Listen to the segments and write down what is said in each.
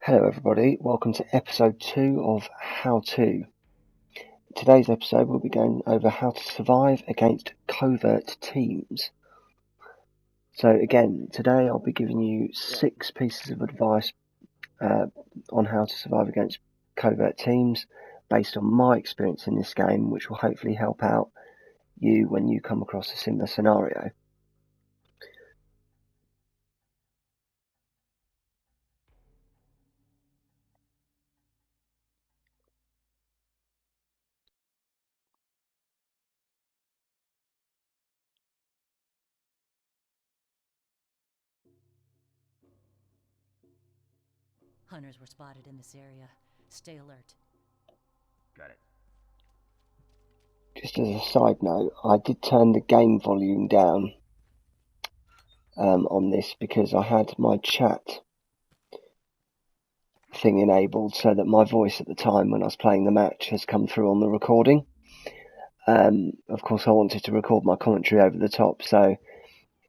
Hello everybody, welcome to episode 2 of How To. Today's episode we'll be going over how to survive against covert teams. So again, today I'll be giving you 6 pieces of advice on how to survive against covert teams based on my experience in this game, which will hopefully help out you when you come across a similar scenario. Hunters were spotted in this area. Stay alert. Got it. Just as a side note, I did turn the game volume down on this because I had my chat thing enabled so that my voice at the time when I was playing the match has come through on the recording. Of course I wanted to record my commentary over the top, so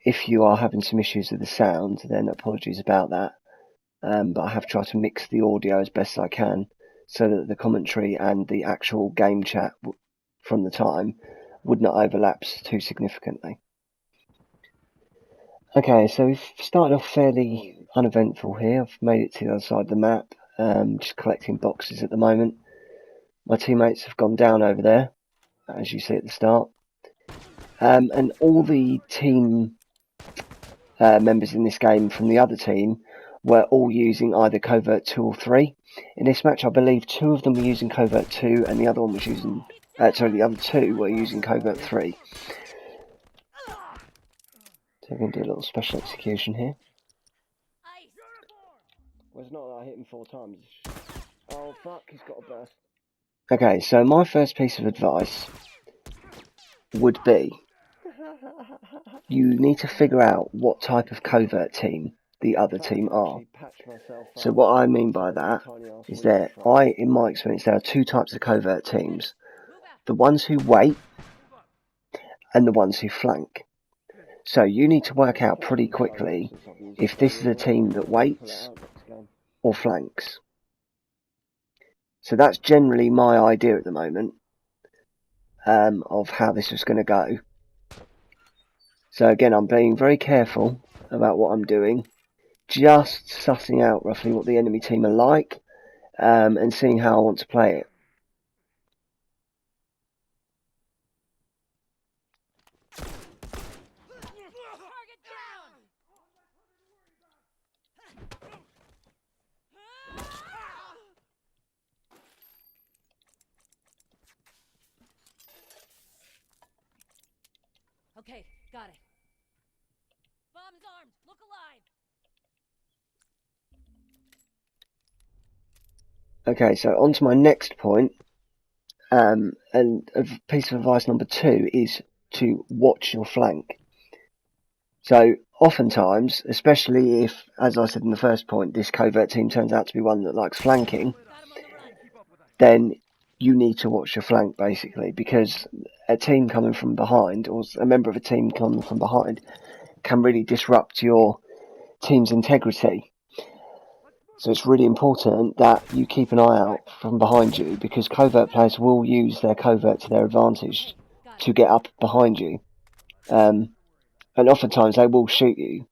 if you are having some issues with the sound, then apologies about that. But I have tried to mix the audio as best I can so that the commentary and the actual game chat from the time would not overlap too significantly. Okay, so we've started off fairly uneventful here. I've made it to the other side of the map, just collecting boxes at the moment. My teammates have gone down over there, as you see at the start. And all the team members in this game from the other team were all using either covert 2 or 3. In this match, I believe 2 of them were using covert 2 and the other one was using... the other 2 were using covert 3. So we're going to do a little special execution here. Well, it's not that I hit him 4 times. Oh fuck, he's got a burst. Okay, so my first piece of advice would be you need to figure out what type of covert team the other team are. So what I mean by that is that in my experience, there are 2 types of covert teams. The ones who wait and the ones who flank. So you need to work out pretty quickly if this is a team that waits or flanks. So that's generally my idea at the moment of how this is going to go. So again, I'm being very careful about what I'm doing, just sussing out roughly what the enemy team are like, and seeing how I want to play it. Okay, got it. Bomb's armed. Look alive. Okay, so on to my next point, and a piece of advice number 2 is to watch your flank. So oftentimes, especially if, as I said in the first point, this covert team turns out to be one that likes flanking, then you need to watch your flank basically, because a team coming from behind, or a member of a team coming from behind, can really disrupt your team's integrity. So it's really important that you keep an eye out from behind you, because covert players will use their covert to their advantage to get up behind you. And oftentimes they will shoot you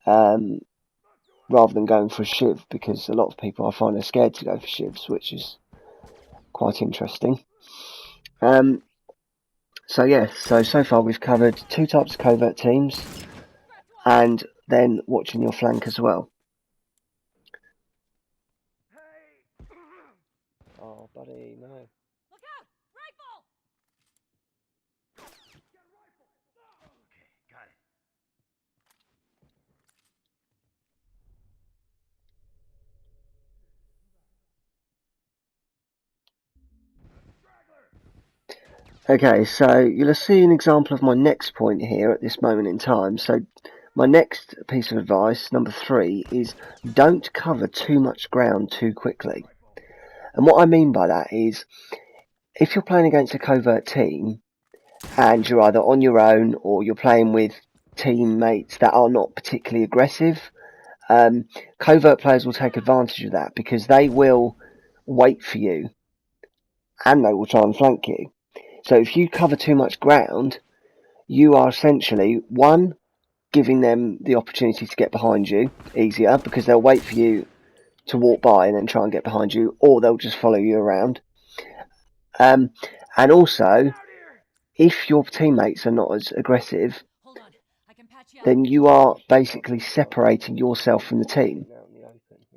rather than going for a shiv, because a lot of people I find are scared to go for shivs, which is quite interesting. So far we've covered 2 types of covert teams and then watching your flank as well. Oh buddy, no. Look out! Rifle! Okay, got it. Okay, so you'll see an example of my next point here at this moment in time. So my next piece of advice, number 3, is don't cover too much ground too quickly. And what I mean by that is, if you're playing against a covert team and you're either on your own or you're playing with teammates that are not particularly aggressive, Covert players will take advantage of that because they will wait for you and they will try and flank you. So if you cover too much ground, you are essentially, one, giving them the opportunity to get behind you easier because they'll wait for you to walk by and then try and get behind you, or they'll just follow you around. And also, if your teammates are not as aggressive, Hold on. I can patch you up. then you are basically separating yourself from the team.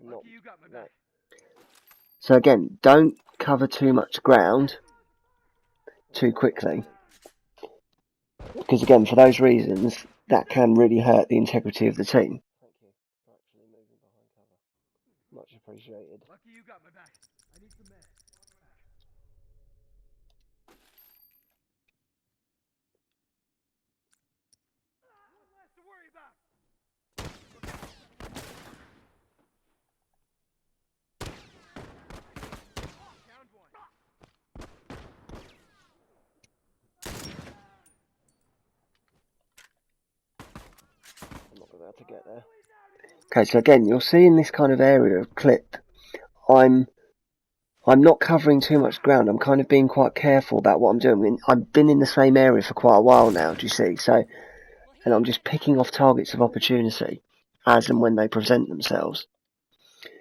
Lucky you got my back. So again, don't cover too much ground too quickly, because again, for those reasons, that can really hurt the integrity of the team. Thank you for actually moving behind cover. Much appreciated. Lucky you got my back. I need some meds. One less to worry about. Downed one. I'm not going to be able to get there. Okay, so again, you'll see in this kind of area of clip, I'm not covering too much ground. I'm kind of being quite careful about what I'm doing. I mean, I've been in the same area for quite a while now, do you see? So, and I'm just picking off targets of opportunity as and when they present themselves.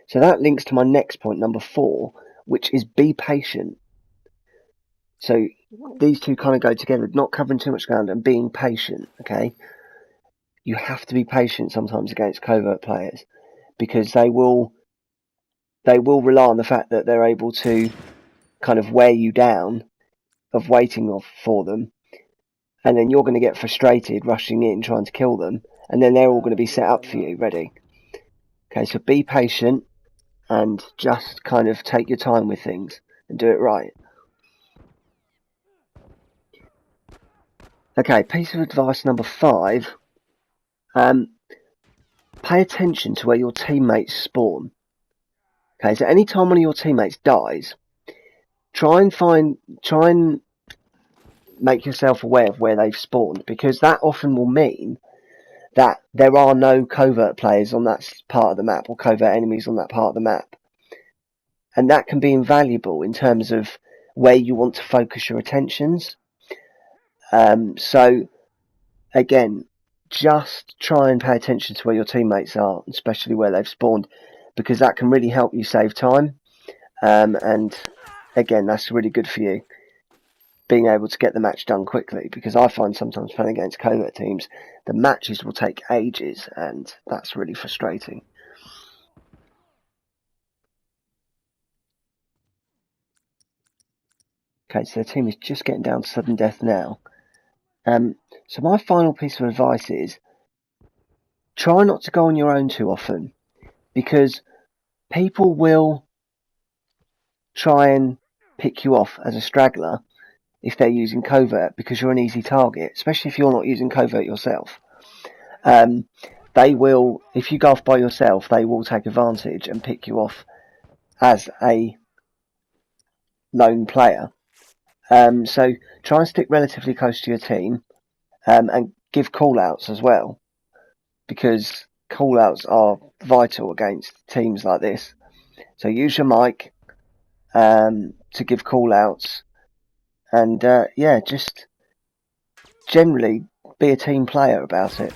So that links to my next point, number 4, which is be patient. So these two kind of go together, not covering too much ground and being patient, okay? You have to be patient sometimes against covert players because they will rely on the fact that they're able to kind of wear you down of waiting for them, and then you're going to get frustrated rushing in trying to kill them, and then they're all going to be set up for you ready. Okay, so be patient and just kind of take your time with things and do it right. Okay, piece of advice number 5, pay attention to where your teammates spawn. Okay, so any time one of your teammates dies, try and make yourself aware of where they've spawned, because that often will mean that there are no covert players on that part of the map or covert enemies on that part of the map. And that can be invaluable in terms of where you want to focus your attentions. So again, just try and pay attention to where your teammates are, especially where they've spawned, because that can really help you save time. And again, that's really good for you, being able to get the match done quickly, because I find sometimes playing against covert teams, the matches will take ages, and that's really frustrating. Okay, so the team is just getting down to sudden death now. So my final piece of advice is try not to go on your own too often, because people will try and pick you off as a straggler if they're using covert, because you're an easy target, especially if you're not using covert yourself. They will, if you go off by yourself, they will take advantage and pick you off as a lone player. So try and stick relatively close to your team, and give call-outs as well, because call-outs are vital against teams like this. So use your mic to give call-outs, and yeah, just generally be a team player about it.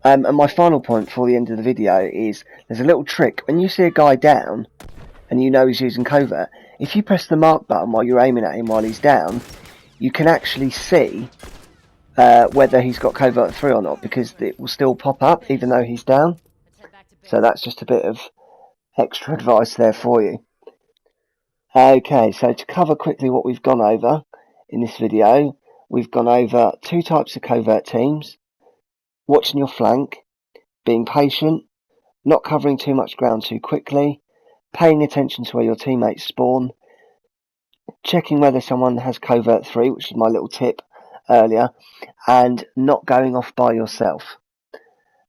And my final point for the end of the video is there's a little trick. When you see a guy down and you know he's using covert, if you press the mark button while you're aiming at him while he's down, you can actually see whether he's got covert 3 or not, because it will still pop up even though he's down. So that's just a bit of extra advice there for you. Okay, so to cover quickly what we've gone over in this video, we've gone over 2 types of covert teams: watching your flank, being patient, not covering too much ground too quickly, paying attention to where your teammates spawn, checking whether someone has covert 3, which is my little tip earlier, and not going off by yourself.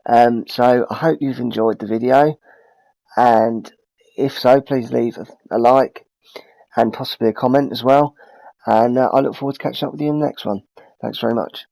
So I hope you've enjoyed the video, and if so, please leave a like and possibly a comment as well, and I look forward to catching up with you in the next one. Thanks very much.